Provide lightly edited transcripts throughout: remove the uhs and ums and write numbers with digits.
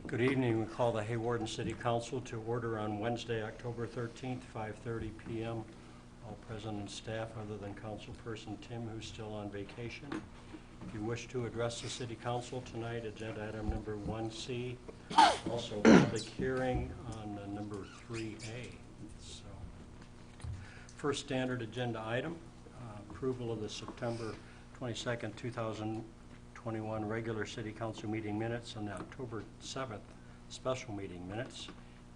Good evening. We call the Hawarden City Council to order on Wednesday, October 13th, 5:30 p.m. All present and staff other than Councilperson Tim, who's still on vacation. If you wish to address the City Council tonight, agenda item number 1C, also public hearing on number 3A. So, first standard agenda item, approval of the September 22nd, 2021 regular City Council meeting minutes and the October 7th special meeting minutes.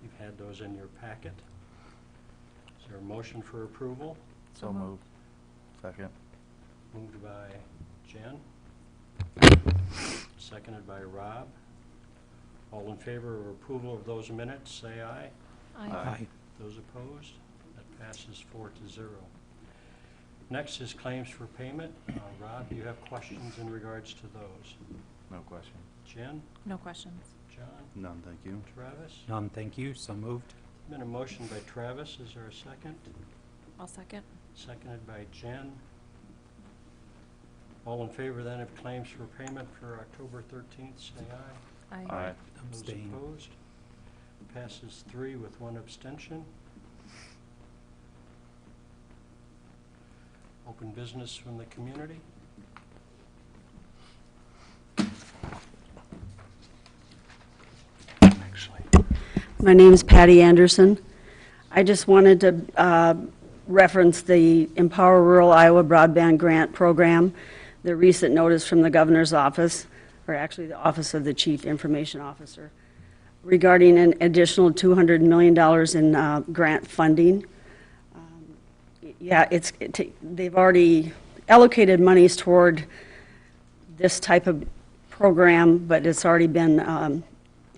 You've had those in your packet. Is there a motion for approval? So moved. Second. Moved by Jen. Seconded by Rob. All in favor of approval of those minutes, say aye. Aye. Those opposed? That passes 4-0. Next is claims for payment. Rob, do you have questions in regards to those? No question. Jen? No questions. John? None, thank you. Travis? None, thank you. So moved. Been a motion by Travis. Is there a second? I'll second. Seconded by Jen. All in favor then of claims for payment for October 13th, say aye. Aye. Aye. Those Abstain. opposed? Passes 3 with 1 abstention. Open business from the community. My name is Patty Anderson. I just wanted to reference the Empower Rural Iowa Broadband Grant Program, the recent notice from the governor's office, or actually the Office of the Chief Information Officer, regarding an additional $200 million in grant funding. Yeah, they've already allocated monies toward this type of program, but it's already been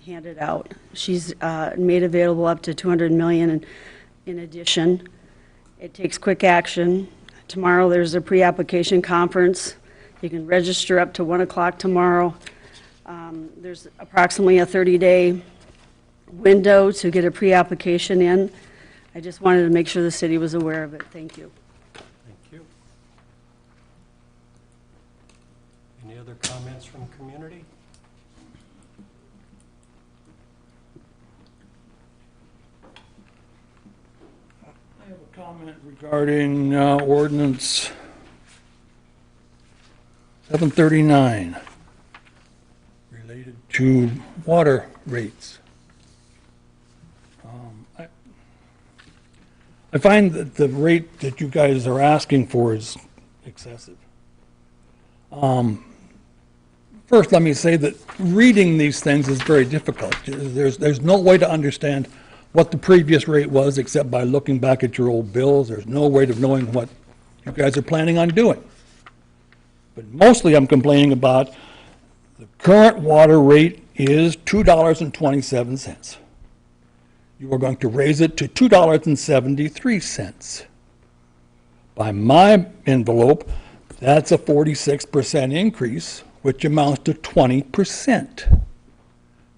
handed out. She's made available up to $200 million in addition. It takes quick action. Tomorrow there's a pre-application conference. You can register up to 1 o'clock tomorrow. There's approximately a 30-day window to get a pre-application in. I just wanted to make sure the city was aware of it. Thank you. Thank you. Any other comments from community? I have a comment regarding Ordinance 739 related to water rates. I find that the rate that you guys are asking for is excessive. First, let me say that reading these things is very difficult. There's no way to understand what the previous rate was except by looking back at your old bills. There's no way of knowing what you guys are planning on doing. But mostly I'm complaining about the current water rate is $2.27. You are going to raise it to $2.73. By my envelope, that's a 46% increase, which amounts to 20%.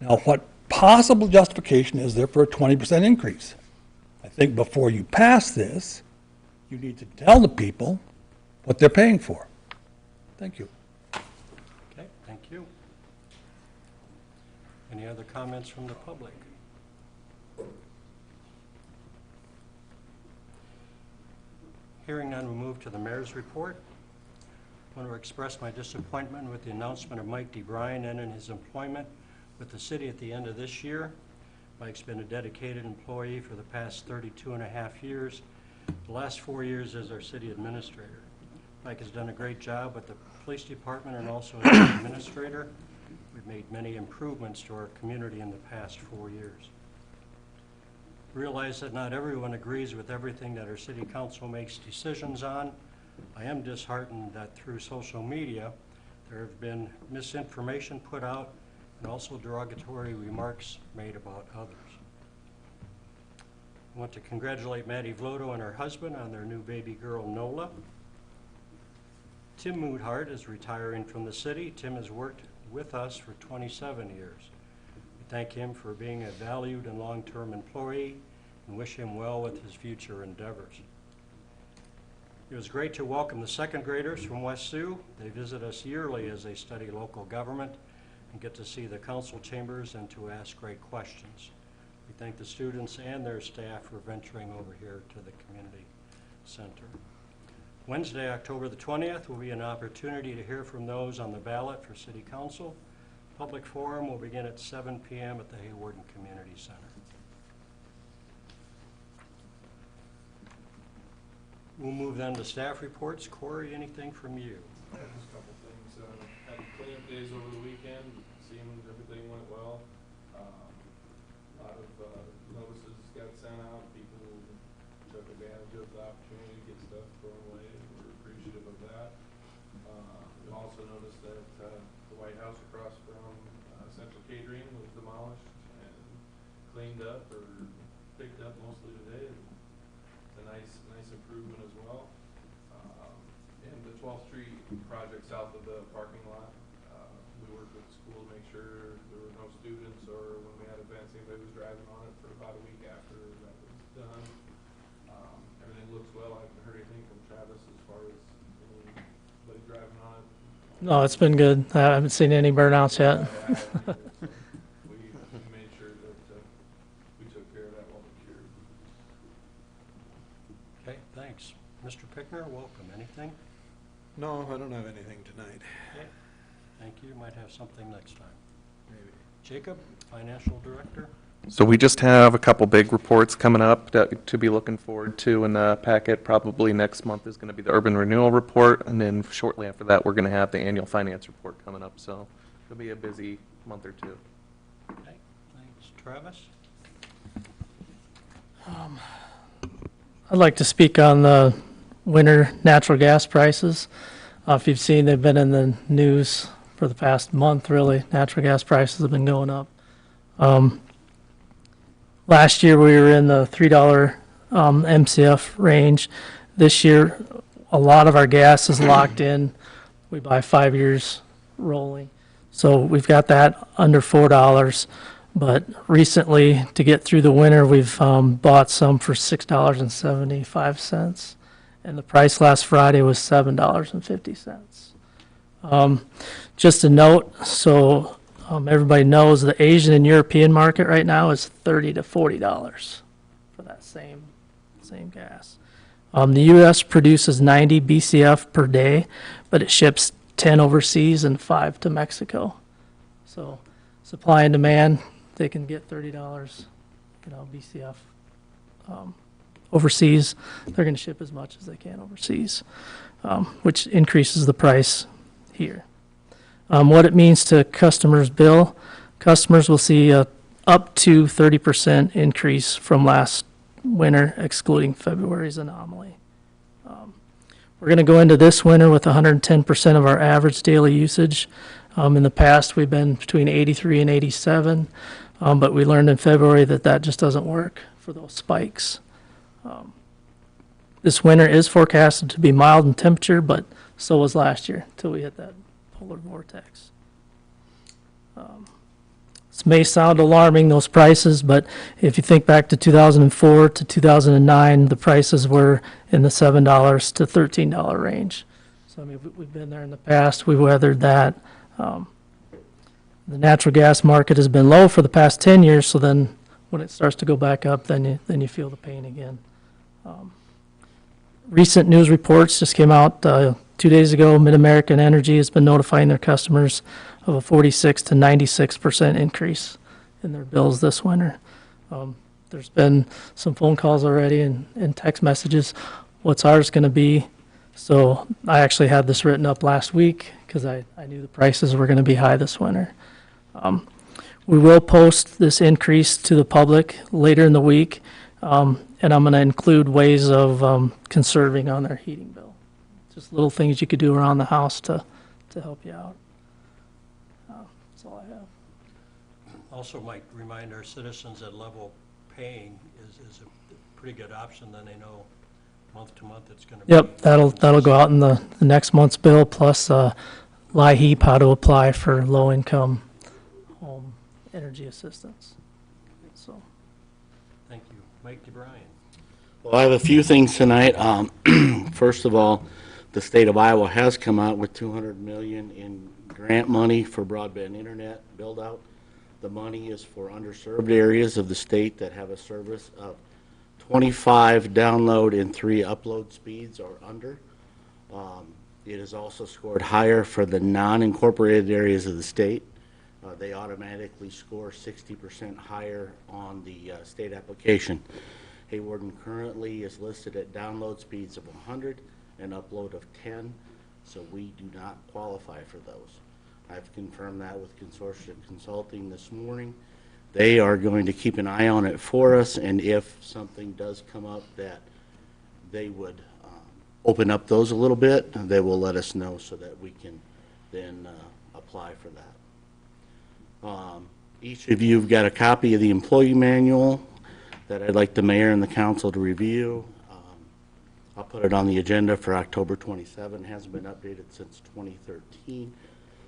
Now, what possible justification is there for a 20% increase? I think before you pass this, you need to tell the people what they're paying for. Thank you. Okay, thank you. Any other comments from the public? Hearing none, we move to the mayor's report. I want to express my disappointment with the announcement of Mike DeBryan ending his employment with the city at the end of this year. Mike's been a dedicated employee for the past 32 and a half years, the last 4 years as our city administrator. Mike has done a great job with the police department and also as an administrator. We've made many improvements to our community in the past 4 years. Realize that not everyone agrees with everything that our city council makes decisions on. I am disheartened that through social media, there have been misinformation put out and also derogatory remarks made about others. I want to congratulate Maddie Vloto and her husband on their new baby girl, Nola. Tim Moodhart is retiring from the city. Tim has worked with us for 27 years. We thank him for being a valued and long-term employee and wish him well with his future endeavors. It was great to welcome the second graders from West Sioux. They visit us yearly as they study local government and get to see the council chambers and to ask great questions. We thank the students and their staff for venturing over here to the community center. Wednesday, October the 20th, will be an opportunity to hear from those on the ballot for city council. Public forum will begin at 7 p.m. at the Hawarden Community Center. We'll move then to staff reports. Corey, anything from you? Yeah, just a couple things. Had cleanup days over the weekend. Seemed everything went well. A lot of notices got sent out. People took advantage of the opportunity to get stuff thrown away, and we're appreciative of that. We also noticed that the White House across from Central Catering was demolished and cleaned up or picked up mostly today. It's a nice improvement as well. And the 12th Street project south of the parking lot, we worked with the school to make sure there were no students, or when we had events, anybody was driving on it for about a week after that was done. Everything looks well. I haven't heard anything from Travis as far as anybody driving on it. No, it's been good. I haven't seen any burnouts yet. We made sure that we took care of that while we cured. Okay, thanks. Mr. Pickner, welcome. Anything? No, I don't have anything tonight. Okay. Thank you. Might have something next time. Maybe. Jacob, Financial Director. So we just have a couple big reports coming up to be looking forward to in the packet. Probably next month is going to be the urban renewal report, and then shortly after that, we're going to have the annual finance report coming up. So it'll be a busy month or two. Okay, thanks. Travis? I'd like to speak on the winter natural gas prices. If you've seen, they've been in the news for the past month, really. Natural gas prices have been going up. Last year, we were in the $3 MCF range. This year, a lot of our gas is locked in. We buy 5 years rolling. So we've got that under $4. But recently, to get through the winter, we've bought some for $6.75. And the price last Friday was $7.50. Just a note, so everybody knows the Asian and European market right now is $30 to $40 for that same gas. The U.S. produces 90 BCF per day, but it ships 10 overseas and 5 to Mexico. So supply and demand, they can get $30, BCF overseas. They're going to ship as much as they can overseas, which increases the price here. What it means to customers' bill, customers will see a up to 30% increase from last winter, excluding February's anomaly. We're going to go into this winter with 110% of our average daily usage. In the past, we've been between 83 and 87, but we learned in February that just doesn't work for those spikes. This winter is forecasted to be mild in temperature, but so was last year until we hit that polar vortex. This may sound alarming, those prices, but if you think back to 2004 to 2009, the prices were in the $7 to $13 range. So, I mean, we've been there in the past. We weathered that. The natural gas market has been low for the past 10 years, so then when it starts to go back up, then you feel the pain again. Recent news reports just came out 2 days ago. Mid-American Energy has been notifying their customers of a 46 to 96% increase in their bills this winter. There's been some phone calls already and text messages. What's ours going to be? So I actually had this written up last week because I knew the prices were going to be high this winter. We will post this increase to the public later in the week, and I'm going to include ways of conserving on their heating bill. Just little things you could do around the house to help you out. That's all I have. Also might remind our citizens that level paying is a pretty good option, then they know month to month it's going to be. Yep, that'll go out in the next month's bill, plus LIHEAP, how to apply for low-income home energy assistance. So, Thank you. Mike DeBryan. Well, I have a few things tonight. First of all, the state of Iowa has come out with $200 million in grant money for broadband internet build-out. The money is for underserved areas of the state that have a service of 25 download and 3 upload speeds or under. It is also scored higher for the non-incorporated areas of the state. They automatically score 60% higher on the state application. Hawarden currently is listed at download speeds of 100 and upload of 10, so we do not qualify for those. I've confirmed that with Consortium Consulting this morning. They are going to keep an eye on it for us, and if something does come up that they would open up those a little bit, they will let us know so that we can then apply for that. Each of you have got a copy of the employee manual that I'd like the mayor and the council to review. I'll put it on the agenda for October 27. It hasn't been updated since 2013.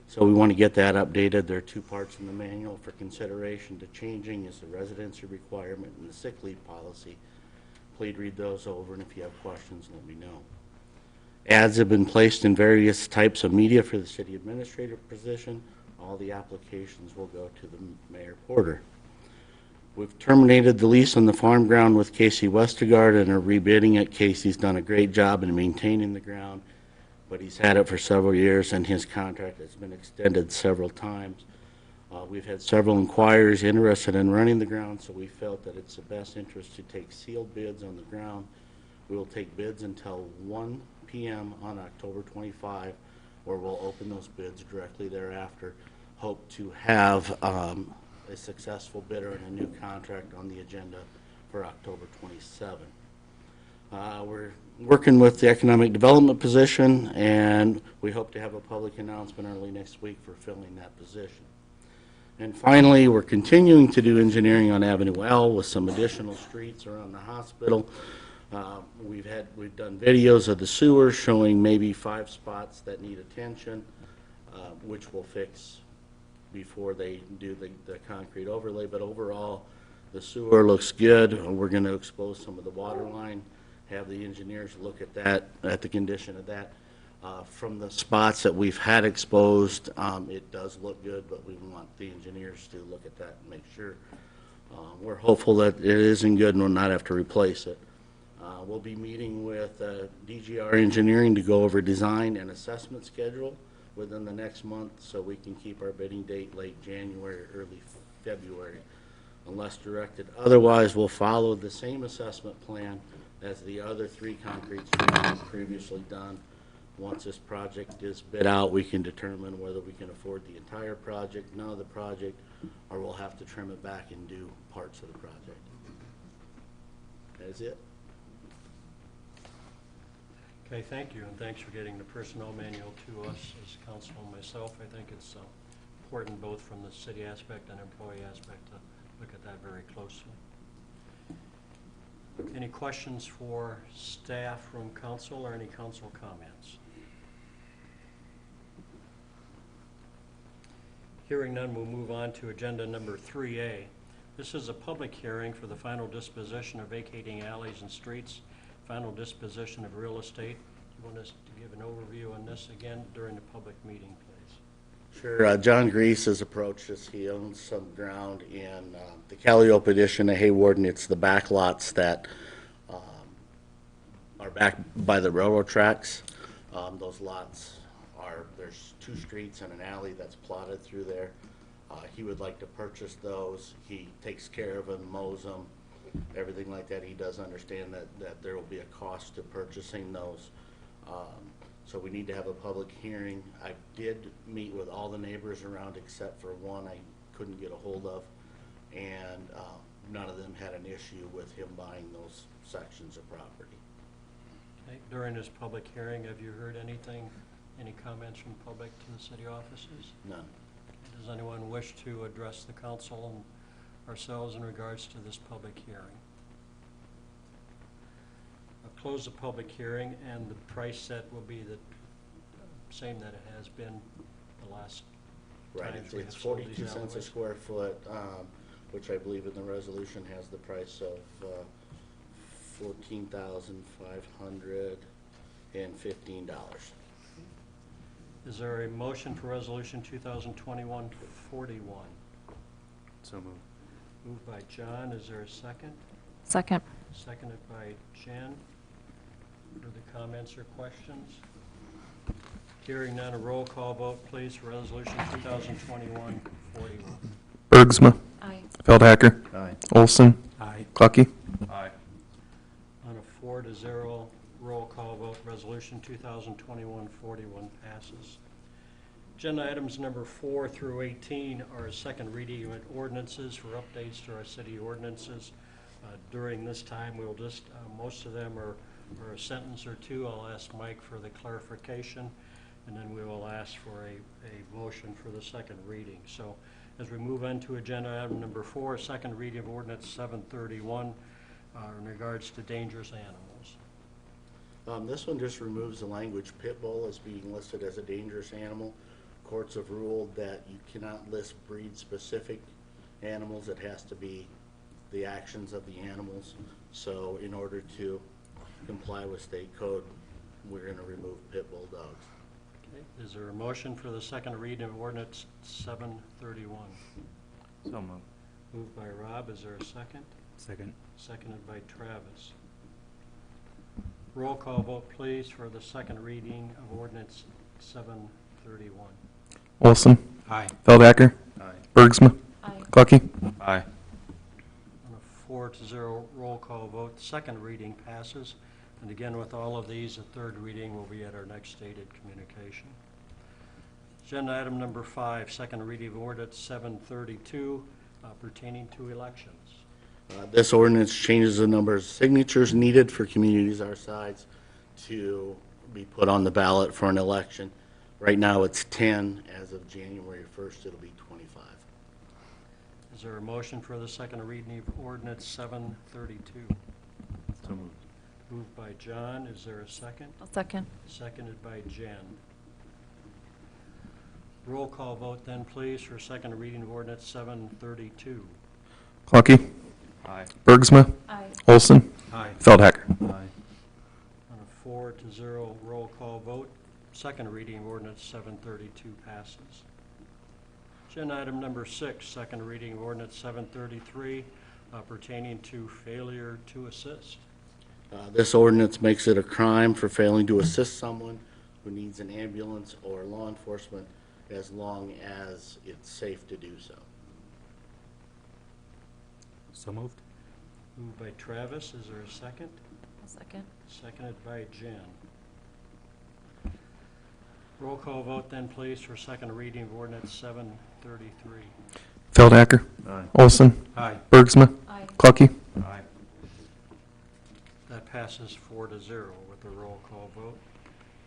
So we want to get that updated. There are 2 parts in the manual for consideration to changing is the residency requirement and the sick leave policy. Please read those over, and if you have questions, let me know. Ads have been placed in various types of media for the city administrator position. All the applications will go to the Mayor Porter. We've terminated the lease on the farm ground with Casey Westergaard and are rebidding it. Casey's done a great job in maintaining the ground, but he's had it for several years, and his contract has been extended several times. We've had several inquiries interested in running the ground, so we felt that it's the best interest to take sealed bids on the ground. We will take bids until 1 p.m. on October 25, where we'll open those bids directly thereafter. Hope to have a successful bidder and a new contract on the agenda for October 27. We're working with the economic development position, and we hope to have a public announcement early next week for filling that position. And finally, we're continuing to do engineering on Avenue L with some additional streets around the hospital. We've done videos of the sewers showing maybe 5 spots that need attention, which we'll fix before they do the concrete overlay. But overall, the sewer looks good. We're going to expose some of the water line, have the engineers look at that, at the condition of that. From the spots that we've had exposed, it does look good, but we want the engineers to look at that and make sure. We're hopeful that it isn't good and we'll not have to replace it. We'll be meeting with DGR Engineering to go over design and assessment schedule within the next month so we can keep our bidding date late January, early February, unless directed. Otherwise, we'll follow the same assessment plan as the other 3 concrete streets we've previously done. Once this project is bid out, we can determine whether we can afford the entire project, none of the project, or we'll have to trim it back and do parts of the project. That is it. Okay, thank you, and thanks for getting the personnel manual to us as council and myself. I think it's important both from the city aspect and employee aspect to look at that very closely. Any questions for staff from council or any council comments? Hearing none, we'll move on to agenda number 3A. This is a public hearing for the final disposition of vacating alleys and streets, final disposition of real estate. Do you want us to give an overview on this again during the public meeting, please? Sure. John Grease has approached us. He owns some ground in the Calliope edition of Hawarden. It's the back lots that are back by the railroad tracks. Those lots are, there's 2 streets and an alley that's plotted through there. He would like to purchase those. He takes care of them, mows them, everything like that. He does understand that there will be a cost to purchasing those. So we need to have a public hearing. I did meet with all the neighbors around except for one I couldn't get a hold of, and none of them had an issue with him buying those sections of property. Okay. During this public hearing, have you heard anything, any comments from public to the city offices? None. Does anyone wish to address the council and ourselves in regards to this public hearing? I'll close the public hearing, and the price set will be the same that it has been the last Right, times we have it's sold 42 these cents a alleyways. square foot, which I believe in the resolution has the price of 14,500. Is there a motion for Resolution 2021-41? So moved. Moved by John, is there a second? Second. Seconded by Jen. Further comments or questions? Hearing none, a roll call vote, please, for Resolution 2021-41. Bergsma, Aye. Feldhacker, Aye. Olson, Aye. Clucky. Aye. On a 4-0 roll call vote, Resolution 2021-41 passes. Agenda items number 4 through 18 are a second reading of ordinances for updates to our city ordinances. During this time, we'll just, most of them are a sentence or two. I'll ask Mike for the clarification, and then we will ask for a motion for the second reading. So as we move on to agenda item number 4, second reading of ordinance 731 in regards to dangerous animals. This one just removes the language pit bull as being listed as a dangerous animal. Courts have ruled that you cannot list breed-specific animals. It has to be the actions of the animals. So in order to comply with state code, we're going to remove pit bull dogs. Okay. Is there a motion for the second reading of ordinance 731? So moved. Moved by Rob, is there a second? Second. Seconded by Travis. Roll call vote, please, for the second reading of ordinance 731. Olson, Aye. Feldhacker, Aye. Bergsma, Aye. Clucky. Aye. On a 4-0 roll call vote, the second reading passes. And again, with all of these, the third reading will be at our next stated communication. Agenda item number 5, second reading of ordinance 732 pertaining to elections. This ordinance changes the number of signatures needed for communities our size to be put on the ballot for an election. Right now, it's 10. As of January 1st, it'll be 25. Is there a motion for the second reading of ordinance 732? So moved. Moved by John, is there a second? I'll second. Seconded by Jen. Roll call vote then, please, for second reading of ordinance 732. Clucky, Aye. Bergsma, Aye. Olson, Aye. Feldhacker. Aye. On a 4-0 roll call vote, second reading of ordinance 732 passes. Agenda item number 6, second reading of ordinance 733 pertaining to failure to assist. This ordinance makes it a crime for failing to assist someone who needs an ambulance or law enforcement as long as it's safe to do so. So moved. Moved by Travis, is there a second? I'll second. Seconded by Jen. Roll call vote then, please, for second reading of ordinance 733. Feldhacker, Aye. Olson, Aye. Bergsma, Aye. Clucky. Aye. That passes 4-0 with a roll call vote.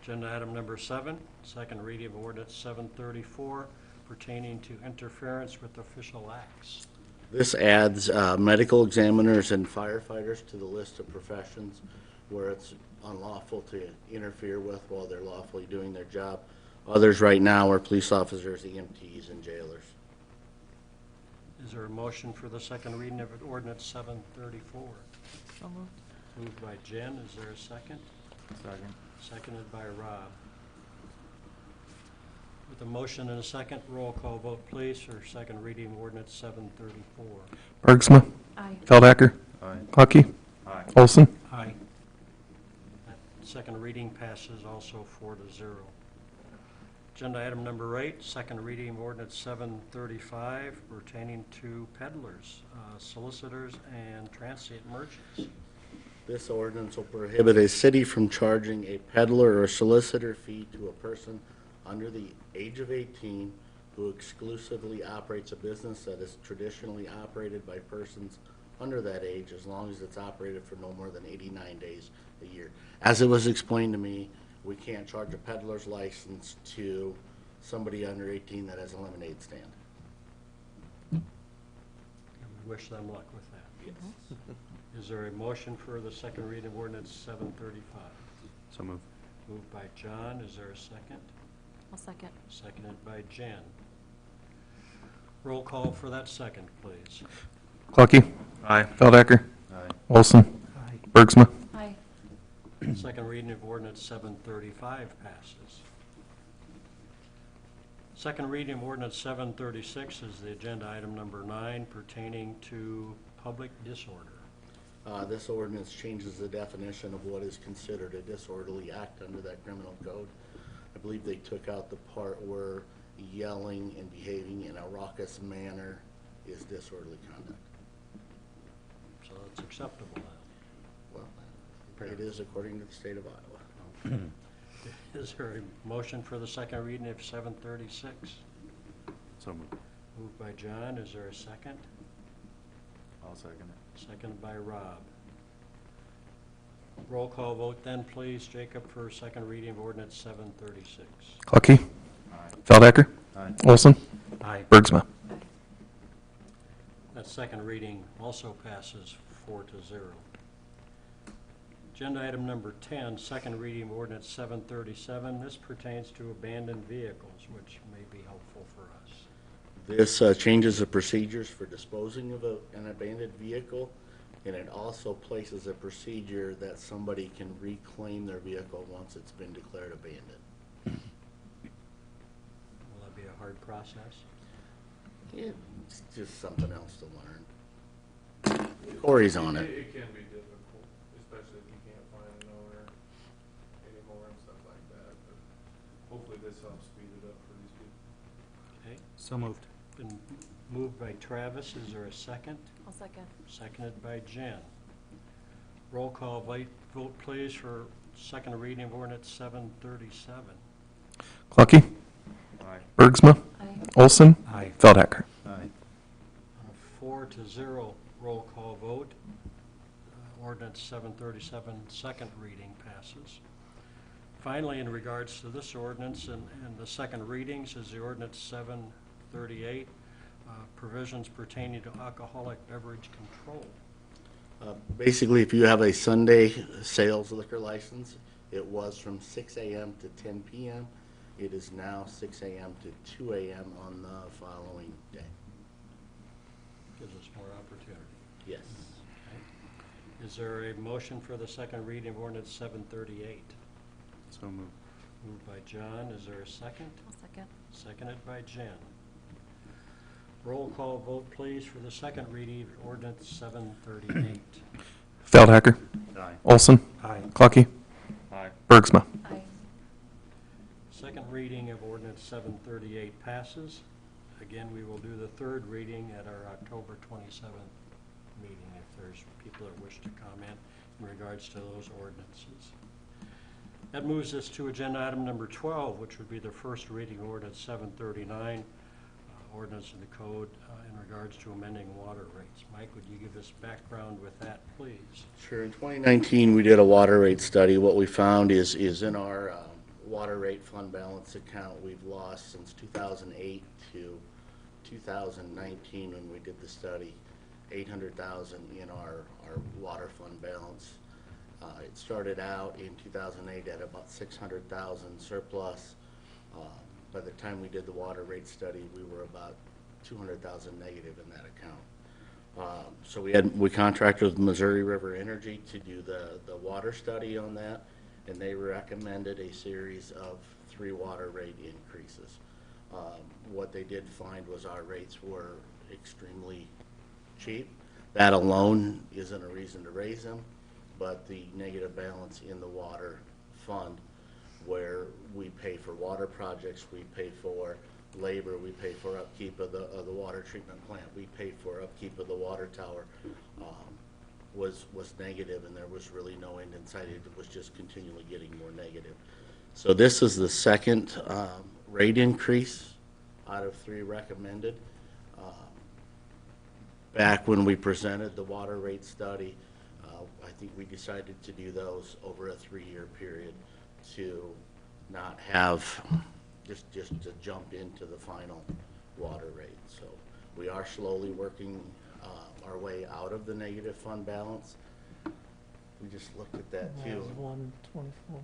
Agenda item number 7, second reading of ordinance 734 pertaining to interference with official acts. This adds medical examiners and firefighters to the list of professions where it's unlawful to interfere with while they're lawfully doing their job. Others right now are police officers, EMTs, and jailers. Is there a motion for the second reading of ordinance 734? So moved. Moved by Jen, is there a second? Second. Seconded by Rob. With a motion and a second, roll call vote, please, for second reading of ordinance 734. Bergsma, Aye. Feldhacker, Aye. Clucky, Aye. Olson. Aye. That second reading passes also 4-0. Agenda item number 8, second reading of ordinance 735 pertaining to peddlers, solicitors, and transient merchants. This ordinance will prohibit a city from charging a peddler or solicitor fee to a person under the age of 18 who exclusively operates a business that is traditionally operated by persons under that age, as long as it's operated for no more than 89 days a year. As it was explained to me, we can't charge a peddler's license to somebody under 18 that has a lemonade stand. And we wish them luck with that. Yes. Is there a motion for the second reading of ordinance 735? So moved. Moved by John, is there a second? I'll second. Seconded by Jen. Roll call for that second, please. Clucky, Aye. Feldhacker, Aye. Olson, Bergsma, Aye. Second reading of ordinance 735 passes. Second reading of ordinance 736 is the agenda item number 9 pertaining to public disorder. This ordinance changes the definition of what is considered a disorderly act under that criminal code. I believe they took out the part where yelling and behaving in a raucous manner is disorderly conduct. So it's acceptable now. Well, it is according to the state of Iowa. Is there a motion for the second reading of 736? So moved. Moved by John. Is there a second? I'll second it. Seconded by Rob. Roll call vote then, please. Jacob for second reading of ordinance 736. Clucky? Aye. Feldhecker? Aye. Olson? Aye. Bergsma? That second reading also passes 4-0. Agenda item number 10, second reading of ordinance 737. This pertains to abandoned vehicles, which may be helpful for us. This changes the procedures for disposing of an abandoned vehicle, and it also places a procedure that somebody can reclaim their vehicle once it's been declared abandoned. Will that be a hard process? It's just something else to learn. Corey's on it. It can be difficult, especially if you can't find an owner anymore and stuff like that, but hopefully this helps speed it up for these people. Okay. So moved. Been moved by Travis. Is there a second? I'll second. Seconded by Jen. Roll call vote, please, for second reading of ordinance 737. Clucky? Aye. Bergsma? Aye. Olson? Aye. Feldhecker? Aye. On a 4-0 roll call vote, ordinance 737, second reading passes. Finally, in regards to this ordinance and the second readings is the ordinance 738, provisions pertaining to alcoholic beverage control. Basically, if you have a Sunday sales liquor license, it was from 6 a.m. to 10 p.m. It is now 6 a.m. to 2 a.m. on the following day. Gives us more opportunity. Yes. Okay. Is there a motion for the second reading of ordinance 738? So moved. Moved by John. Is there a second? I'll second. Seconded by Jen. Roll call vote, please, for the second reading of ordinance 738. Feldhecker? Aye. Olson? Aye. Clucky? Aye. Bergsma? Aye. Second reading of ordinance 738 passes. Again, we will do the third reading at our October 27th meeting if there's people that wish to comment in regards to those ordinances. That moves us to agenda item number 12, which would be the first reading of ordinance 739, ordinance in the code in regards to amending water rates. Mike, would you give us background with that, please? Sure. In 2019, we did a water rate study. What we found is in our water rate fund balance account, we've lost since 2008 to 2019 when we did the study, $800,000 in our water fund balance. It started out in 2008 at about $600,000 surplus. By the time we did the water rate study, we were about $200,000 negative in that account. So we contracted with Missouri River Energy to do the water study on that, and they recommended a series of 3 water rate increases. What they did find was our rates were extremely cheap. That alone isn't a reason to raise them, but the negative balance in the water fund, where we pay for water projects, we pay for labor, we pay for upkeep of the water treatment plant, we pay for upkeep of the water tower, was negative, and there was really no end in sight. It was just continually getting more negative. So this is the second rate increase out of 3 recommended. Back when we presented the water rate study, I think we decided to do those over a 3-year period to not have just to jump into the final water rate. So we are slowly working our way out of the negative fund balance. We just looked at that too. 124.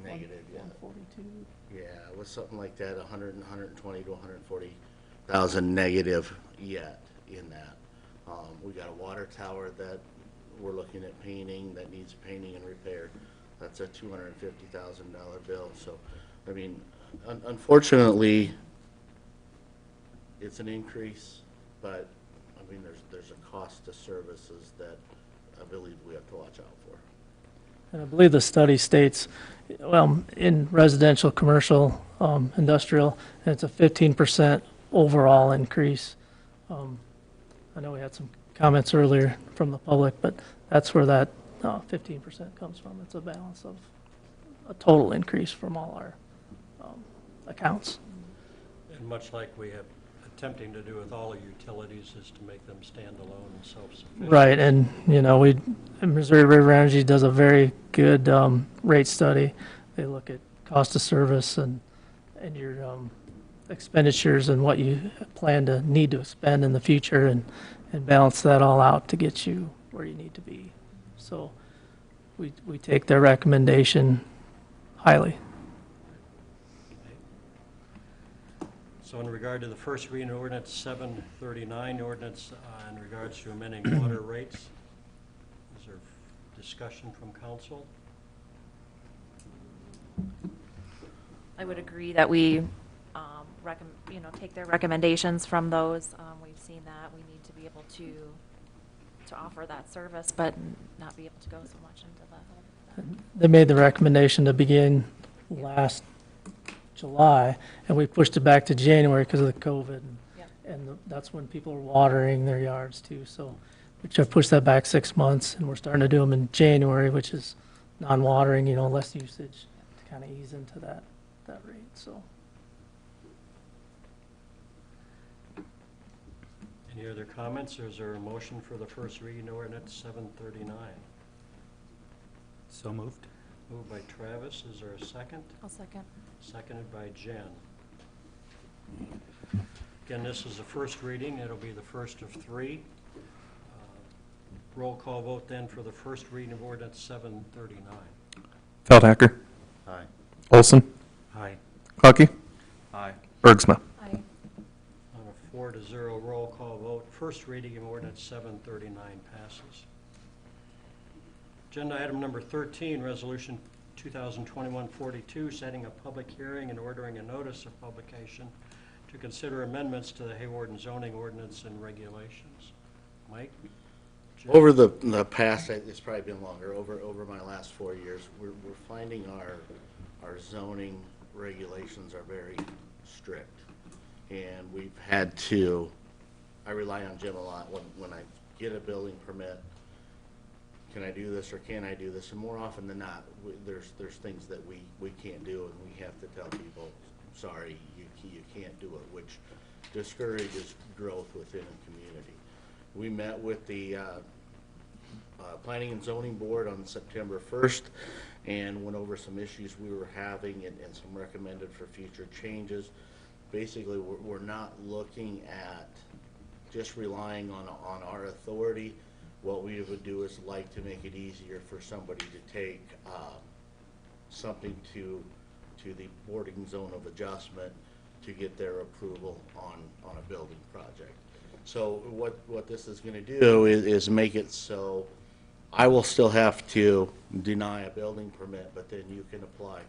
Negative, yeah. 142. Yeah, it was something like that, 120 to 140,000 negative yet in that. We got a water tower that we're looking at painting, that needs painting and repair. That's a $250,000 bill. So, I mean, unfortunately, it's an increase, but, I mean, there's a cost to services that I believe we have to watch out for. And I believe the study states, well, in residential, commercial, industrial, it's a 15% overall increase. I know we had some comments earlier from the public, but that's where that 15% comes from. It's a balance of a total increase from all our accounts. And much like we have attempting to do with all the utilities is to make them standalone and self-sufficient. Right, and, you know, Missouri River Energy does a very good rate study. They look at cost of service and your expenditures and what you plan to need to spend in the future and balance that all out to get you where you need to be. So we take their recommendation highly. So in regard to the first reading of ordinance 739, ordinance in regards to amending water rates, is there discussion from council? I would agree that we, take their recommendations from those. We've seen that. We need to be able to offer that service, but not be able to go so much into that. They made the recommendation to begin last July, and we pushed it back to January because of the COVID. Yep. And that's when people are watering their yards too. So we have pushed that back 6 months, and we're starting to do them in January, which is non-watering, less usage to kind of ease into that rate. So. Any other comments, or is there a motion for the first reading of ordinance 739? So moved. Moved by Travis, is there a second? I'll second. Seconded by Jen. Again, this is the first reading. It'll be the first of three. Roll call vote then for the first reading of ordinance 739. Feldhacker. Aye. Olson. Aye. Clucky. Aye. Bergsma. Aye. On a 4-0 roll call vote, first reading of ordinance 739 passes. Agenda item number 13, resolution 2021-42, setting a public hearing and ordering a notice of publication to consider amendments to the Hawarden zoning ordinance and regulations. Mike? Jim? Over the past, it's probably been longer, over my last 4 years, we're finding our zoning regulations are very strict. And we've had to, I rely on Jim a lot when I get a building permit. Can I do this or can I do this? And more often than not, there's things that we can't do, and we have to tell people, sorry, you can't do it, which discourages growth within a community. We met with the Planning and Zoning Board on September 1st and went over some issues we were having and some recommended for future changes. Basically, we're not looking at just relying on our authority. What we would do is like to make it easier for somebody to take something to the boarding zone of adjustment to get their approval on a building project. So what this is going to do is make it so I will still have to deny a building permit, but then you can apply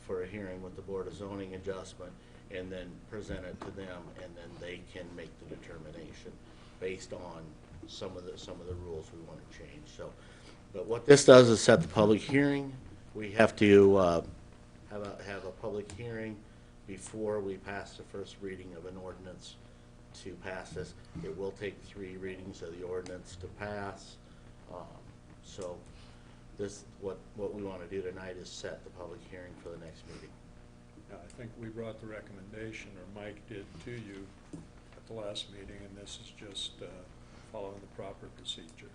for a hearing with the Board of Zoning Adjustment and then present it to them, and then they can make the determination based on some of the rules we want to change. So, but what this does is set the public hearing. We have to have a public hearing before we pass the first reading of an ordinance to pass this. It will take 3 readings of the ordinance to pass. So this, what we want to do tonight is set the public hearing for the next meeting. Yeah, I think we brought the recommendation, or Mike did, to you at the last meeting, and this is just following the proper procedure.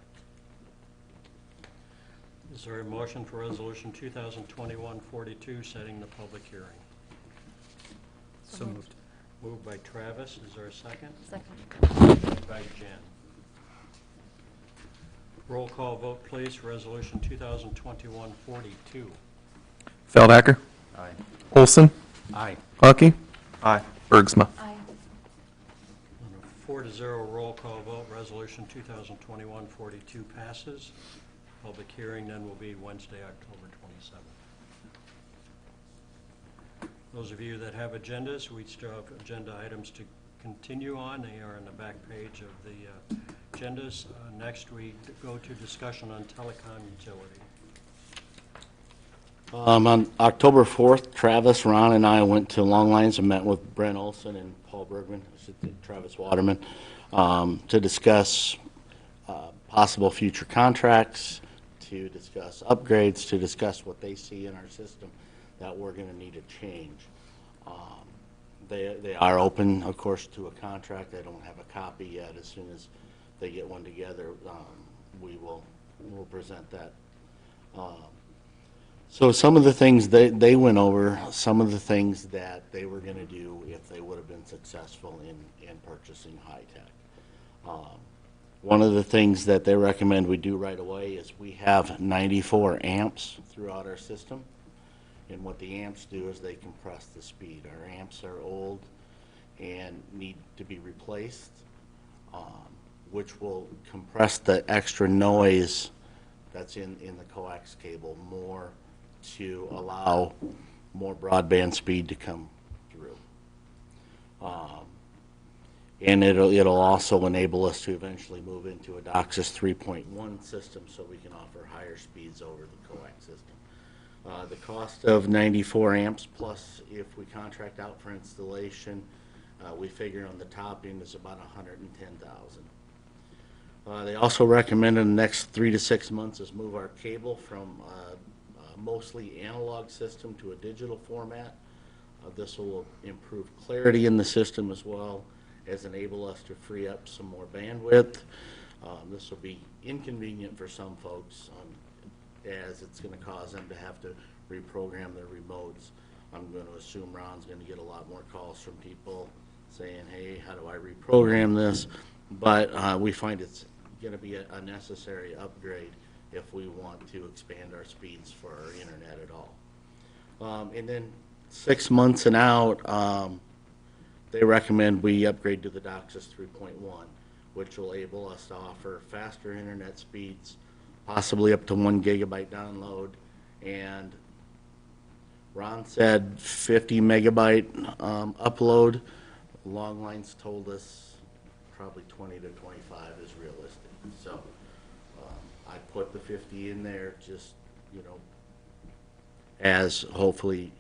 Is there a motion for resolution 2021-42, setting the public hearing? So moved. Moved by Travis, is there a second? Second. Seconded by Jen. Roll call vote, please, for resolution 2021-42. Feldhacker. Aye. Olson. Aye. Clucky. Aye. Bergsma. Aye. On a 4-0 roll call vote, resolution 2021-42 passes. Public hearing then will be Wednesday, October Those of you that have agendas, we still have agenda items to continue on. They are on the back page of the agendas. Next, we go to discussion on telecom utility. On October 4th, Travis, Ron, and I went to Long Lines and met with Brent Olson and Paul Bergman, Travis Waterman, to discuss possible future contracts, to discuss upgrades, to discuss what they see in our system that we're going to need to change. They are open, of course, to a contract. They don't have a copy yet. As soon as they get one together, we'll present that. So some of the things they went over, some of the things that they were going to do if they would have been successful in purchasing high-tech. One of the things that they recommend we do right away is we have 94 amps throughout our system. And what the amps do is they compress the speed. Our amps are old and need to be replaced, which will compress the extra noise that's in the coax cable more to allow more broadband speed to come through. And it'll also enable us to eventually move into a DOCSIS 3.1 system so we can offer higher speeds over the coax system. The cost of 94 amps plus if we contract out for installation, we figure on the top end is about $110,000. They also recommend in the next 3 to 6 months is move our cable from a mostly analog system to a digital format. This will improve clarity in the system as well as enable us to free up some more bandwidth. This will be inconvenient for some folks as it's going to cause them to have to reprogram their remotes. I'm going to assume Ron's going to get a lot more calls from people saying, hey, how do I reprogram this? But we find it's going to be a necessary upgrade if we want to expand our speeds for our internet at all. And then 6 months and out, they recommend we upgrade to the DOCSIS 3.1, which will enable us to offer faster internet speeds, possibly up to 1 gigabyte download, and Ron said 50 megabyte upload. Long Lines told us probably 20 to 25 is realistic. So I put the 50 in there just, as hopefully,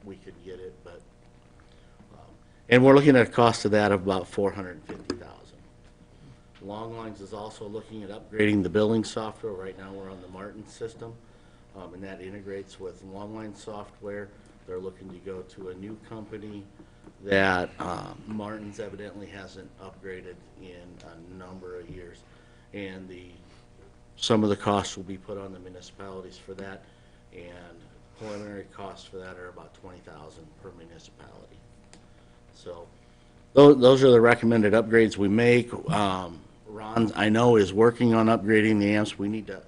we could get it, but and we're looking at a cost of that of about $450,000. Long Lines is also looking at upgrading the billing software. Right now we're on the Martin system, and that integrates with Long Line software. They're looking to go to a new company that Martin's evidently hasn't upgraded in a number of years, and some of the costs will be put on the municipalities for that, and preliminary costs for that are about $20,000 per municipality. So those are the recommended upgrades we make. Ron, I know, is working on upgrading the amps. We need to,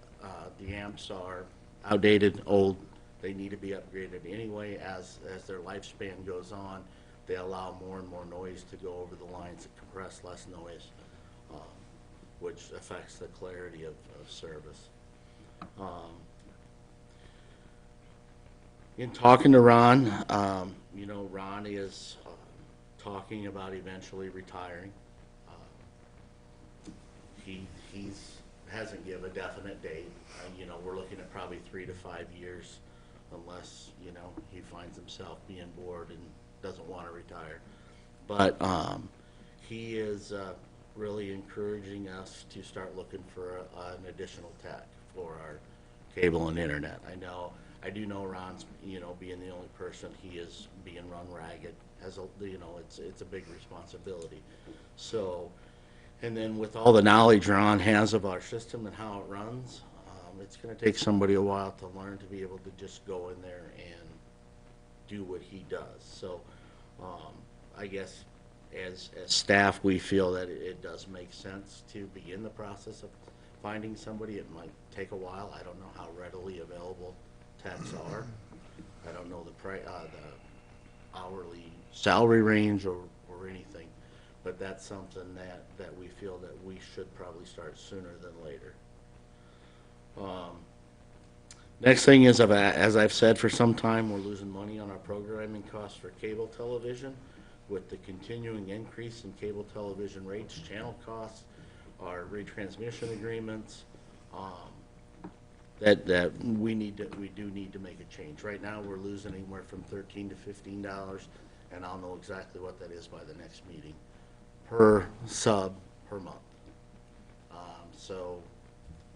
the amps are outdated, old. They need to be upgraded anyway. As their lifespan goes on, they allow more and more noise to go over the lines that compress less noise, which affects the clarity of service. In talking to Ron, Ron is talking about eventually retiring. He hasn't given a definite date. We're looking at probably 3 to 5 years, unless he finds himself being bored and doesn't want to retire. But he is really encouraging us to start looking for an additional tech for our cable and internet. I do know Ron's, being the only person, he is being run ragged. It's a big responsibility. So, and then with all the knowledge Ron has of our system and how it runs, it's going to take somebody a while to learn to be able to just go in there and do what he does. So, I guess as staff, we feel that it does make sense to begin the process of finding somebody. It might take a while. I don't know how readily available techs are. I don't know the hourly salary range or anything, but that's something that we feel that we should probably start sooner than later. Next thing is, as I've said for some time, we're losing money on our programming costs for cable television. With the continuing increase in cable television rates, channel costs, our retransmission agreements, that we do need to make a change. Right now, we're losing anywhere from $13 to $15, and I'll know exactly what that is by the next meeting, per sub per month. So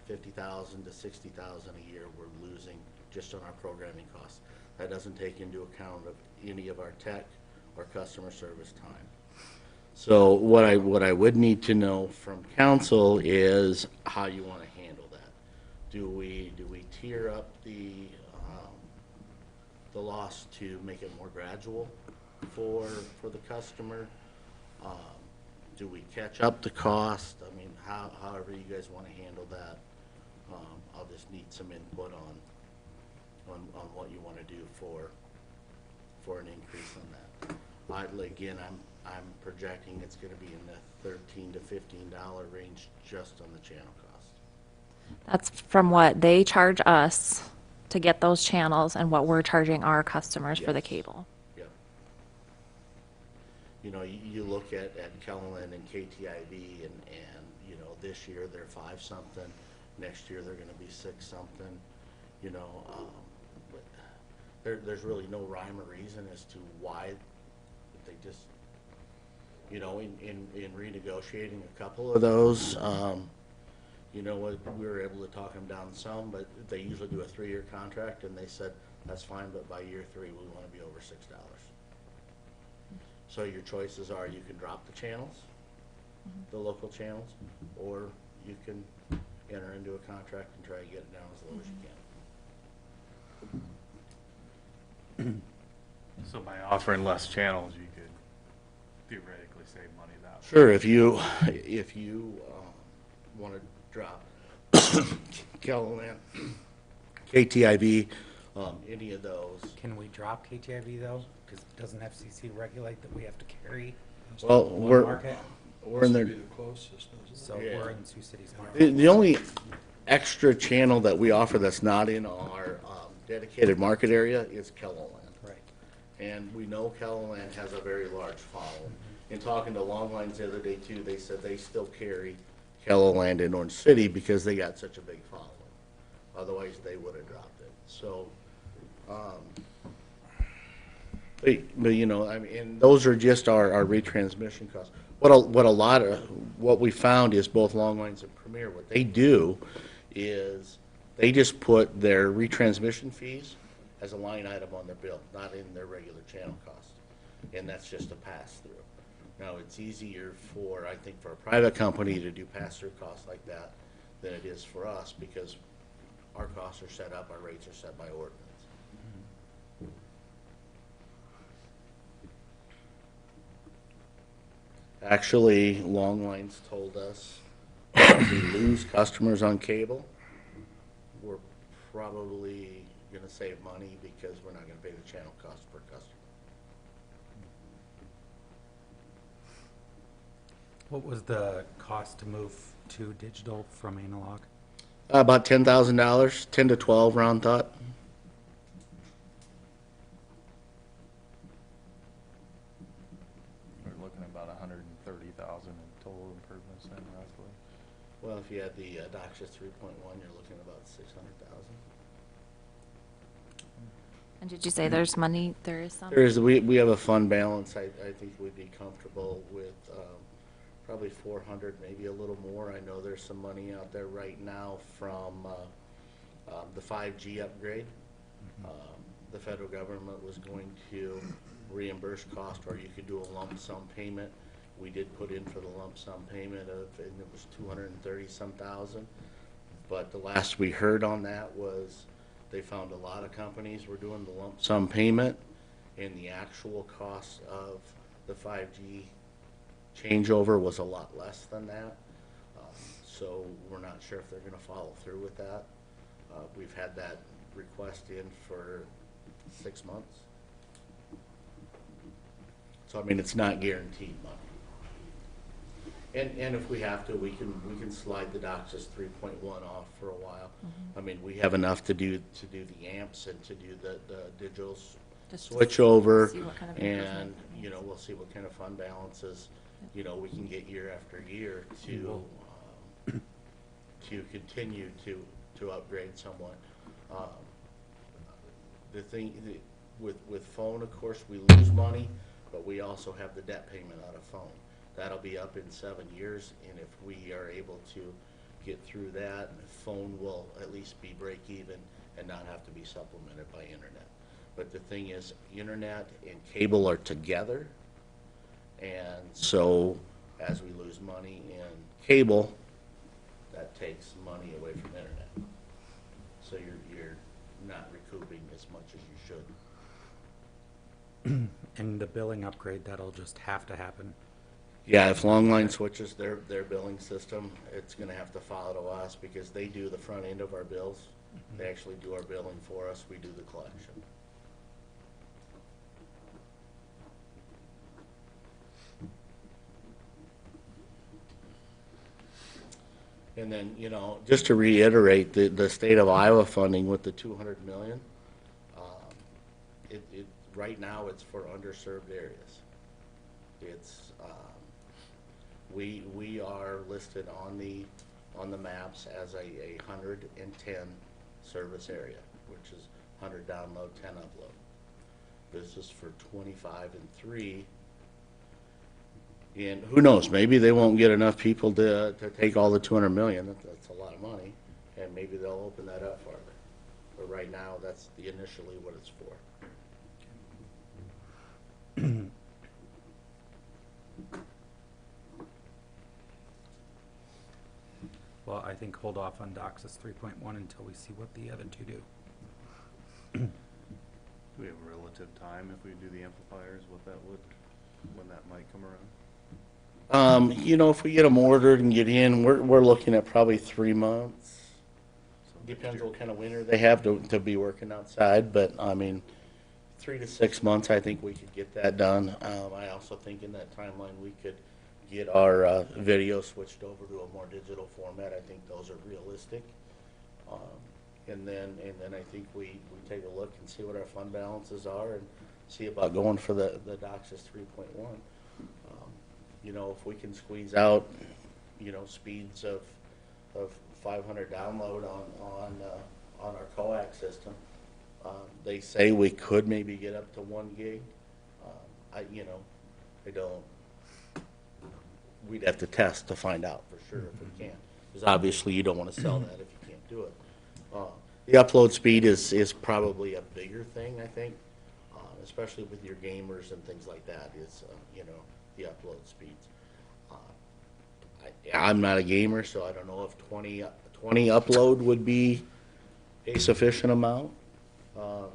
50,000 to 60,000 a year we're losing just on our programming costs. That doesn't take into account of any of our tech or customer service time. So what I would need to know from council is how you want to handle that. Do we tier up the loss to make it more gradual for the customer? Do we catch up the cost? I mean, however you guys want to handle that. I'll just need some input on what you want to do for an increase on that. Again, I'm projecting it's going to be in the $13 to $15 range just on the channel cost. That's from what they charge us to get those channels and what we're charging our customers for the Yes. cable. Yep. You know, you look at Kellerland and KTIV, and you know, this year they're 5-something. Next year they're going to be 6-something. You know, but there's really no rhyme or reason as to why they just, you know, in renegotiating a couple of those, you know, we were able to talk them down some, but they usually do a 3-year contract, and they said, that's fine, but by year 3, we want to be over $6. So your choices are, you can drop the channels, the local channels, or you can enter into a contract and try to get it down as low as you can. So by offering less channels, you could theoretically save money that way. Sure, if you want to drop Kellerland, KTIV, any of those. Can we drop KTIV though? Because doesn't FCC regulate that we have to carry Well, one market? we're in Must be there. the closest, doesn't it? So Yeah. we're in Sioux City's market. The only extra channel that we offer that's not in our dedicated market area is Kellerland. Right. And we know Kellerland has a very large following. In talking to Longlines the other day too, they said they still carry Kellerland in Orange City because they got such a big following. Otherwise, they would have dropped it. So, but you know, I mean, and those are just our retransmission costs. What we found is both Longlines and Premier, what they do is they just put their retransmission fees as a line item on their bill, not in their regular channel cost. And that's just a pass-through. Now, it's easier for, I think, for a private company to do pass-through costs like that than it is for us, because our costs are set up, our rates are set by ordinance. Actually, Longlines told us if we lose customers on cable, we're probably going to save money because we're not going to pay the channel cost per customer. What was the cost to move to digital from analog? About $10,000, 10 to 12, round thought. We're looking at about 130,000 in total improvements then roughly. Well, if you had the DOCSIS 3.1, you're looking at about 600,000. And did you say there's money, there is some? There is, we have a fund balance. I think we'd be comfortable with probably 400, maybe a little more. I know there's some money out there right now from the 5G upgrade. The federal government was going to reimburse cost, or you could do a lump sum payment. We did put in for the lump sum payment of, and it was 230-some thousand. But the last we heard on that was they found a lot of companies were doing the lump sum payment, and the actual cost of the 5G changeover was a lot less than that. So we're not sure if they're going to follow through with that. We've had that request in for 6 months. So, I mean, it's not guaranteed money. And if we have to, we can slide the DOCSIS 3.1 off for a while. I mean, we have enough to do the amps and to do the digital Just to switch over, see what kind of and, improvement. you know, we'll see what kind of fund balances, you know, we can get year after year to continue to upgrade somewhat. The thing, with phone, of course, we lose money, but we also have the debt payment out of phone. That'll be up in 7 years, and if we are able to get through that, phone will at least be break even and not have to be supplemented by internet. But the thing is, internet and cable are together, and so as we lose money in cable, that takes money away from internet. So you're not recouping as much as you should. And the billing upgrade, that'll just have to happen. Yeah, if Longline switches their billing system, it's gonna have to follow to us because they do the front end of our bills. They actually do our billing for us, we do the collection. And then, you know, just to reiterate, the state of Iowa funding with the 200 million, right now it's for underserved areas. It's, we are listed on the maps as a 110 service area, which is 100 download, 10 upload. This is for 25 and 3. And who knows, maybe they won't get enough people to take all the 200 million. That's a lot of money, and maybe they'll open that up farther. But right now, that's initially what it's for. Well, I think hold off on DOCSIS 3.1 until we see what the other two do. Do we have a relative time if we do the amplifiers, when that might come around? You know, if we get them ordered and get in, we're looking at probably 3 months. Depends what kind of winter they have to be working outside, but I mean, 3 to 6 months, I think we could get that done. I also think in that timeline we could get our video switched over to a more digital format. I think those are realistic. And then I think we take a look and see what our fund balances are and see about going for the DOCSIS 3.1. You know, if we can squeeze out, you know, speeds of 500 download on our coax system, they say we could maybe get up to 1 gig. We'd have to test to find out for sure if we can. Because obviously you don't want to sell that if you can't do it. The upload speed is probably a bigger thing, I think, especially with your gamers and things like that, is, you know, the upload speeds. I'm not a gamer, so I don't know if 20 upload would be a sufficient amount, or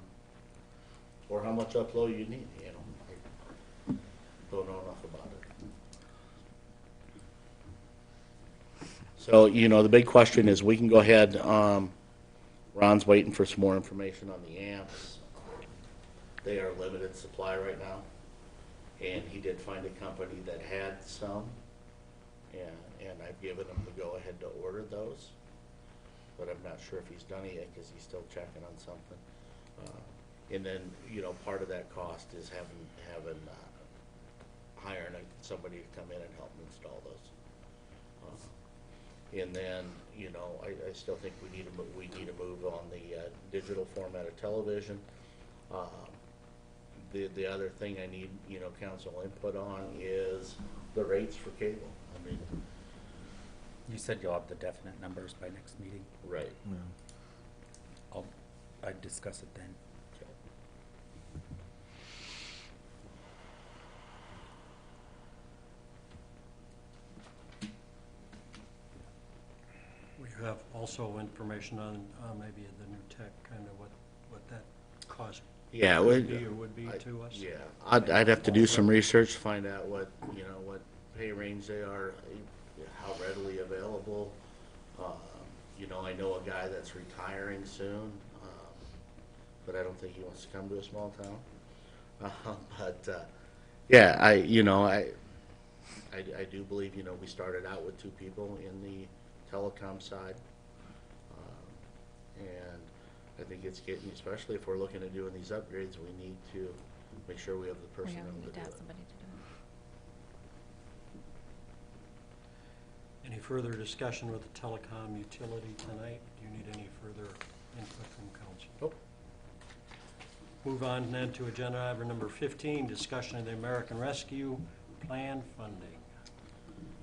how much upload you need, you know. I don't know enough about it. So, you know, the big question is we can go ahead, Ron's waiting for some more information on the amps. They are limited supply right now, and he did find a company that had some, and I've given him the go-ahead to order those, but I'm not sure if he's done it yet because he's still checking on something. And then, you know, part of that cost is hiring somebody to come in and help him install those. And then, you know, I still think we need to move on the digital format of television. The other thing I need, you know, council input on is the rates for cable. I mean, You said you'll have the definite numbers by next meeting. right. I'd discuss it then. We have also information on maybe the new tech, kind of what that cost Yeah, would be I- to us. Yeah, I'd have to do some research, find out what, you know, what pay range they are, how readily available. You know, I know a guy that's retiring soon, but I don't think he wants to come to a small town. Yeah, I do believe, you know, we started out with 2 people in the telecom side. And I think it's getting, especially if we're looking at doing these upgrades, we need to make sure we have the We personnel need to to do have it. somebody to do it. Any further discussion with the telecom utility tonight? Do you need any further input from council? Nope. Move on then to agenda item number 15, discussion of the American Rescue Plan funding.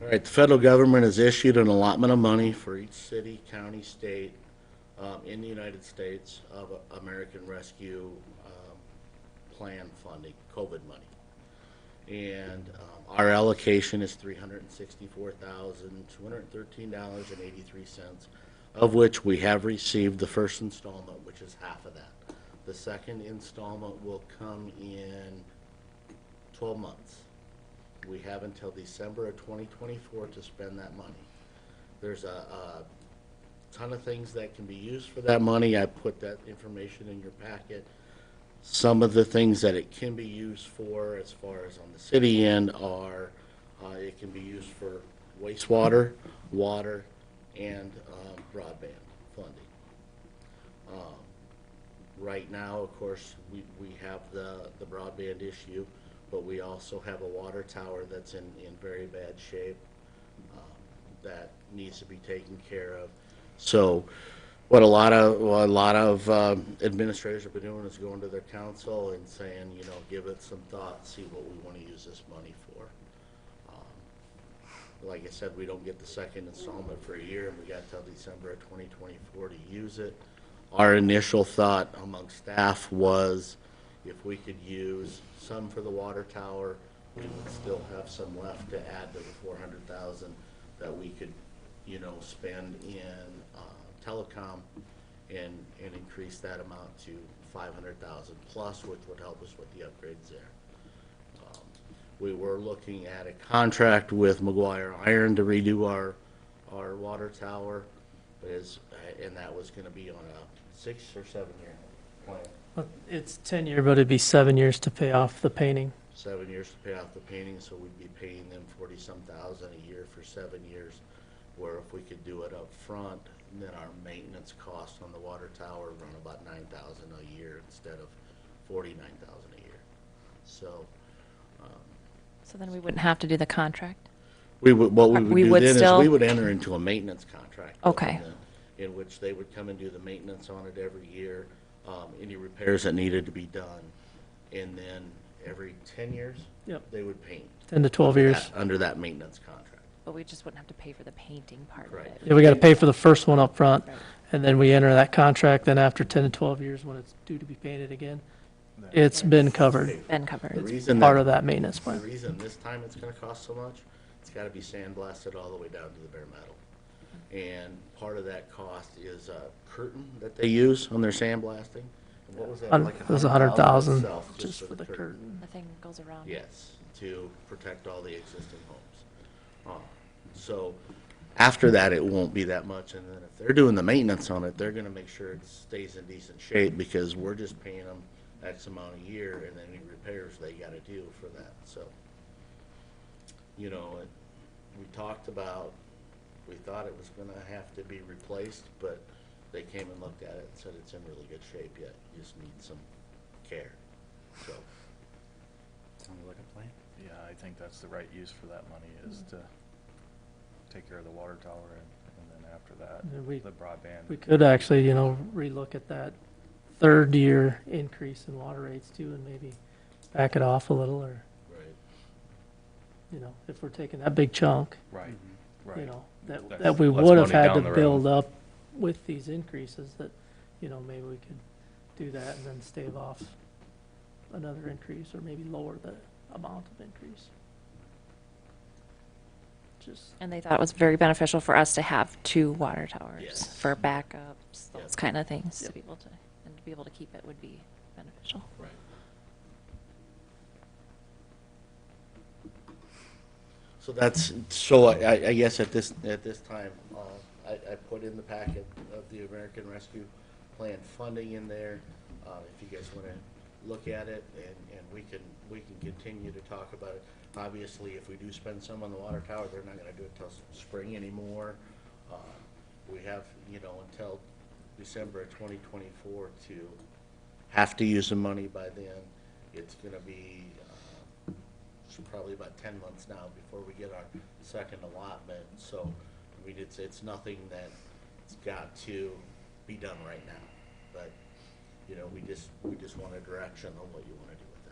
All right, the federal government has issued an allotment of money for each city, county, state in the United States of American Rescue Plan funding, COVID money. And our allocation is $364,213.83, of which we have received the first installment, which is half of that. The second installment will come in 12 months. We have until December of 2024 to spend that money. There's a ton of things that can be used for that money. I put that information in your packet. Some of the things that it can be used for, as far as on the city end, are it can be used for wastewater, water, and broadband funding. Right now, of course, we have the broadband issue, but we also have a water tower that's in very bad shape that needs to be taken care of. So what a lot of administrators have been doing is going to their council and saying, you know, give it some thought, see what we want to use this money for. Like I said, we don't get the second installment for a year, and we got till December of 2024 to use it. Our initial thought among staff was if we could use some for the water tower, we would still have some left to add to the $400,000 that we could, you know, spend in telecom and increase that amount to $500,000 plus, which would help us with the upgrades there. We were looking at a contract with McGuire Iron to redo our water tower, and that was going to be on a 6 or 7 year plan. Well, it's 10-year, but it'd be 7 years to pay off the painting. 7 years to pay off the painting, so we'd be paying them 40-some thousand a year for 7 years. Where if we could do it up front, then our maintenance cost on the water tower run about $9,000 a year instead of $49,000 a year. So. So then we wouldn't have to do the contract? What we would We do would then is still- we would enter into a maintenance contract. with Okay. them, in which they would come and do the maintenance on it every year, any repairs that needed to be done. And then every 10 years, Yep. they would paint. 10 to 12 years. Under that maintenance contract. But we just wouldn't have to pay for the painting part of Right. it. Yeah, we got to pay for the first one up front, Right. and then we enter that contract, then after 10 to 12 years, when it's due to be painted again, it's been covered. Been The covered. reason Part of that maintenance The plan. reason this time it's gonna cost so much, it's gotta be sandblasted all the way down to the bare metal. And part of that cost is a curtain that they use on their sandblasting. And what was that? Like It was 100,000 itself just for the curtain. The thing goes around. Yes, to protect all the existing homes. So after that, it won't be that much, and then if they're doing the maintenance on it, they're gonna make sure it stays in decent shape, because we're just paying them X amount a year, and any repairs they gotta do for that, so. You know, we talked about, we thought it was gonna have to be replaced, but they came and looked at it and said it's in really good shape yet, you just need some care, so. Sounds like a plan. Yeah, I think that's the right use for that money, is to take care of the water tower and then after that, And we- the broadband. We could actually, relook at that third year increase in water rates too, and maybe back it off a little, or, Right. if we're taking that big chunk, Right, you right. know, that That's we less would have money had down to the road. build up with these increases, that, maybe we could do that and then stave off another increase, or maybe lower the amount of increase. Just, And they thought it was very beneficial for us to have 2 water towers Yes. for backups, those Yep. kind of things, to Yep. be able to, and to be able to keep it would be beneficial. Right. So I guess at this time, I put in the packet of the American Rescue Plan funding in there. If you guys want to look at it, and we can continue to talk about it. Obviously, if we do spend some on the water tower, they're not gonna do it till spring anymore. We have, until December of 2024 to have to use the money by then. It's gonna be, probably about 10 months now before we get our second allotment. So, I mean, it's nothing that's got to be done right now. But, we just want a direction on what you want to do with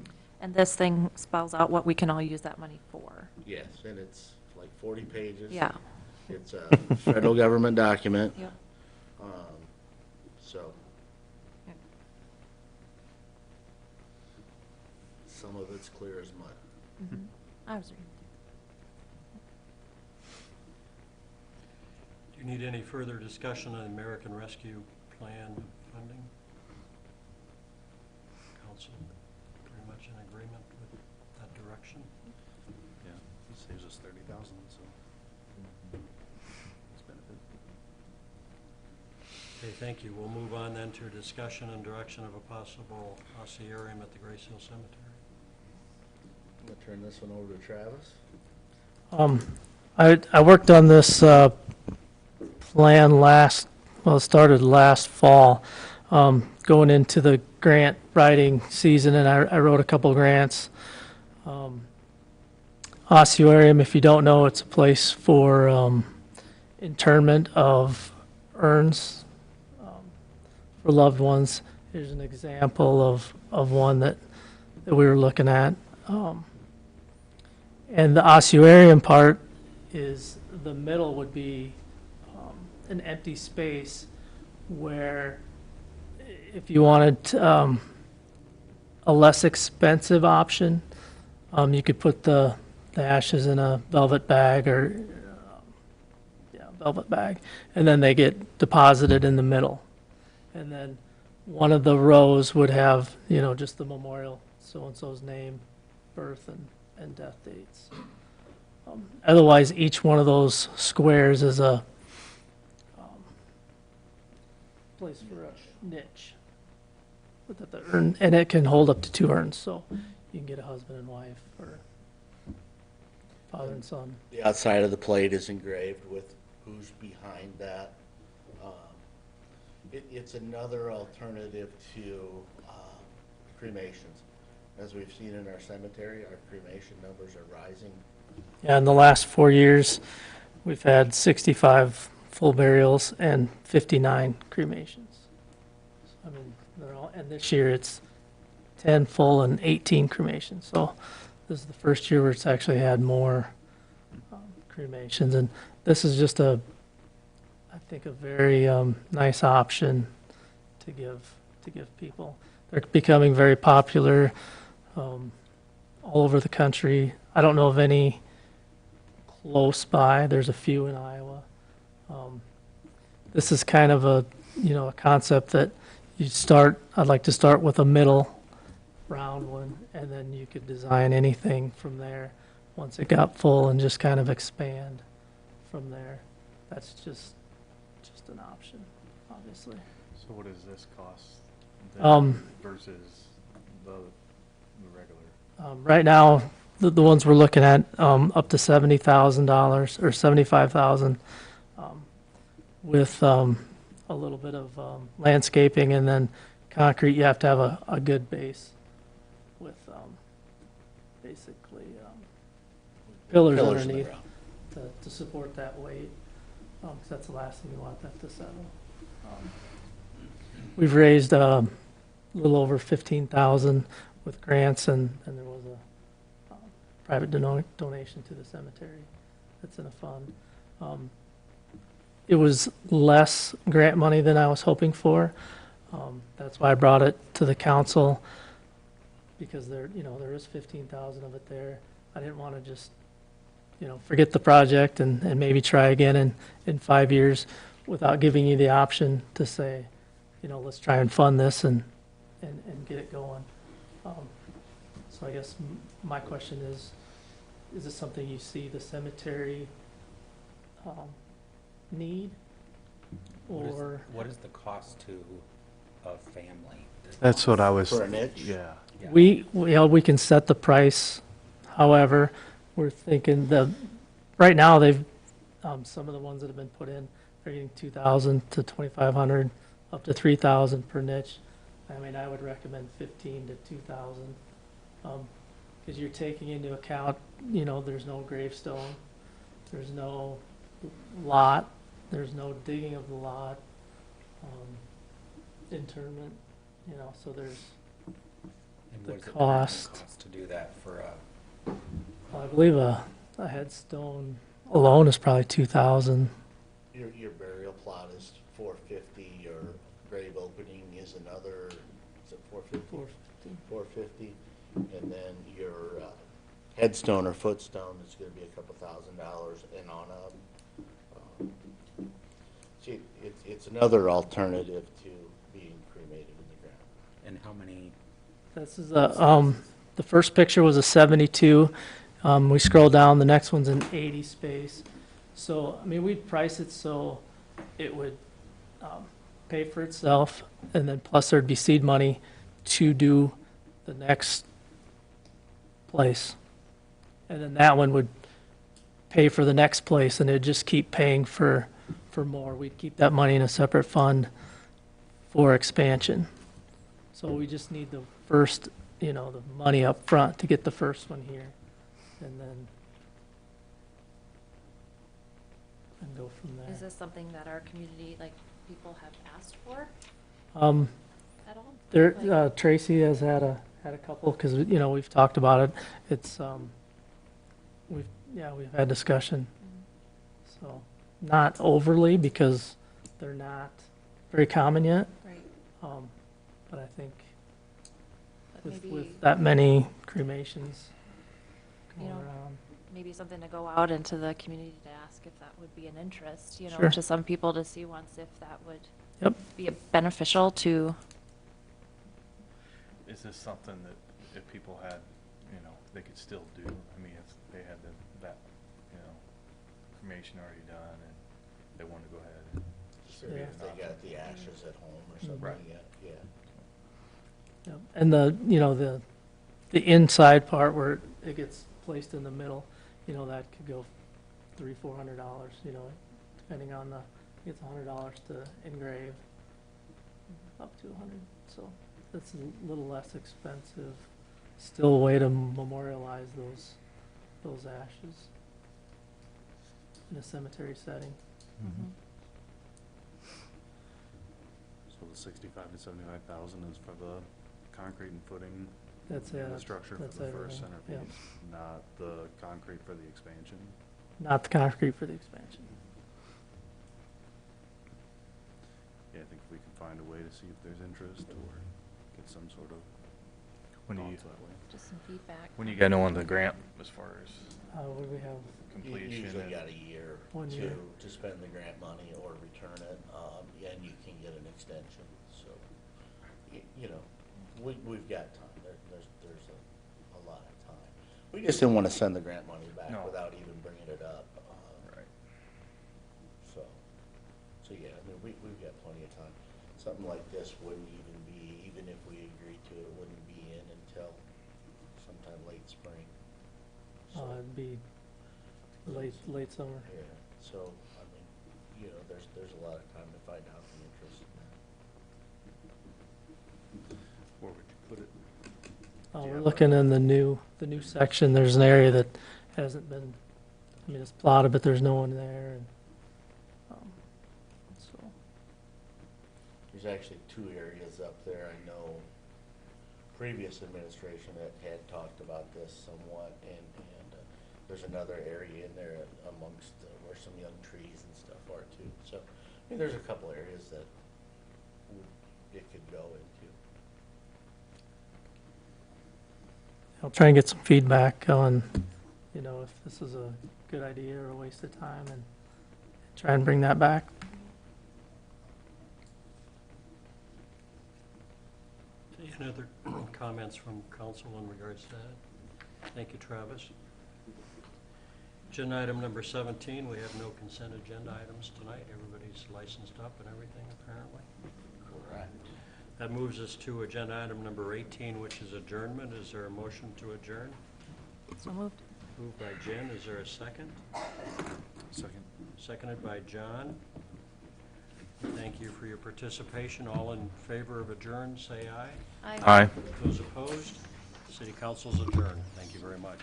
that. And this thing spells out what we can all use that money for. Yes, and it's like 40 pages. Yeah. It's a federal government document. Yep. So. Yep. Some of it's clear as mud. Mm-hmm. I was reading. Do you need any further discussion on the American Rescue Plan funding? Council pretty much in agreement with that direction? Yeah, it saves us 30,000, so it's benefit. Okay, thank you. We'll move on then to discussion and direction of a possible Aussierium at the Grace Hill Cemetery. I'm gonna turn this one over to Travis. I worked on this plan it started last fall, going into the grant writing season, and I wrote a couple grants. Aussierium, if you don't know, it's a place for internment of urns for loved ones. Here's an example of one that we were looking at. And the Aussierium part is the middle would be an empty space where if you wanted a less expensive option, you could put the ashes in a velvet bag velvet bag, and then they get deposited in the middle. And then one of the rows would have, just the memorial, so-and-so's name, birth, and death dates. Otherwise, each one of those squares is a place for a niche. That the urn, and it can hold up to 2 urns, so you can get a husband and wife, or father and son. The outside of the plate is engraved with who's behind that. It's another alternative to cremations. As we've seen in our cemetery, our cremation numbers are rising. Yeah, in the last 4 years, we've had 65 full burials and 59 cremations. I mean, and this year it's 10 full and 18 cremations. So this is the first year where it's actually had more cremations. And this is just I think, a very nice option to give people. They're becoming very popular all over the country. I don't know of any close by. There's a few in Iowa. This is kind of a concept that I'd like to start with a middle round one, and then you could design anything from there once it got full and just kind of expand from there. That's just an option, obviously. So what does this cost versus the regular? Right now, the ones we're looking at, up to $70,000 or $75,000, with a little bit of landscaping, and then concrete. You have to have a good base with basically pillars in the underneath ground. to support that weight, because that's the last thing you want that to settle. We've raised a little over $15,000 with grants, and there was a private donation to the cemetery that's in a fund. It was less grant money than I was hoping for. That's why I brought it to the council, because there is 15,000 of it there. I didn't want to just, forget the project and maybe try again in 5 years without giving you the option to say, let's try and fund this and get it going. So I guess my question is this something you see the cemetery need? Or What is the cost to a family That's what I was, For a niche? yeah. We can set the price. However, we're thinking right now they've, some of the ones that have been put in, they're getting 2,000 to 2,500, up to 3,000 per niche. I mean, I would recommend 15 to 2,000. Because you're taking into account, there's no gravestone, there's no lot, there's no digging of the lot, interment, so there's, And the what is it currently cost. cost to do that for I believe a headstone alone is probably 2,000. Your burial plot is 450, your grave opening is another, is it 450? 450, and then your headstone or footstone is gonna be a couple $1,000 and on up. See, it's another alternative to being cremated in the ground. and how many? This is the first picture was a 72. We scroll down, the next one's an 80 space. So, I mean, we'd price it so it would pay for itself, and then plus there'd be seed money to do the next place. And then that one would pay for the next place, and it'd just keep paying for more. We'd keep that money in a separate fund for expansion. So we just need the first, the money up front to get the first one here, and then go from there. Is this something that our community, like, people have asked for at all? There, Like- Tracy has had a couple, because, we've talked about it. It's, we've had discussion. So, not overly, because they're not very common yet. Right, But I think but with maybe, that many cremations going You know, around. maybe something to go out into the community to ask if that would be an interest, Sure. to some people to see once if that would Yep. be beneficial to, Is this something that if people had, they could still do? I mean, if they had that, cremation already done and they wanted to go ahead and. Sure, Yeah. if they got the ashes at home or something, Right. yeah. Yep. And the inside part where it gets placed in the middle, that could go $300-400, depending on it's $100 to engrave, up to 100. So that's a little less expensive. Still a way to memorialize those ashes in a cemetery setting. So the 65 to 75,000 is for the concrete and footing, That's and it. the structure for That's the first everything, centerpiece, not the concrete for the expansion. Not the concrete for the expansion. Yeah, I think if we can find a way to see if there's interest or get some sort of When do you, thoughts that way. just some feedback. when you got on the grant as far as What do we have? You Completion usually and- got a year 1 year. to spend the grant money or return it, and you can get an extension, so, we've got time, there's a lot of time. We just didn't wanna send the grant money back No. without even bringing it up, Right. so yeah, I mean, we've got plenty of time. Something like this wouldn't even be, even if we agreed to it, wouldn't be in until sometime late spring. So, It'd be late summer. yeah, so, I mean, there's a lot of time to find out the interest in that. Where would you put it? We're looking in the new section. There's an area that hasn't been, it's plotted, but there's no one there. And, so, There's actually two areas up there. I know previous administration had talked about this somewhat, and there's another area in there amongst where some young trees and stuff are too. So, I mean, there's a couple areas that it could go into. I'll try and get some feedback on, if this is a good idea or a waste of time, and try and bring that back. Any other comments from council in regards to that? Thank you, Travis. Agenda item number 17, we have no consent agenda items tonight. Everybody's licensed up and everything, apparently. Correct. That moves us to agenda item number 18, which is adjournment. Is there a motion to adjourn? So moved. Moved by Jen. Is there a second? Second. Seconded by John. Thank you for your participation. All in favor of adjourn, say aye. Aye. Those opposed? City Council's adjourned. Thank you very much.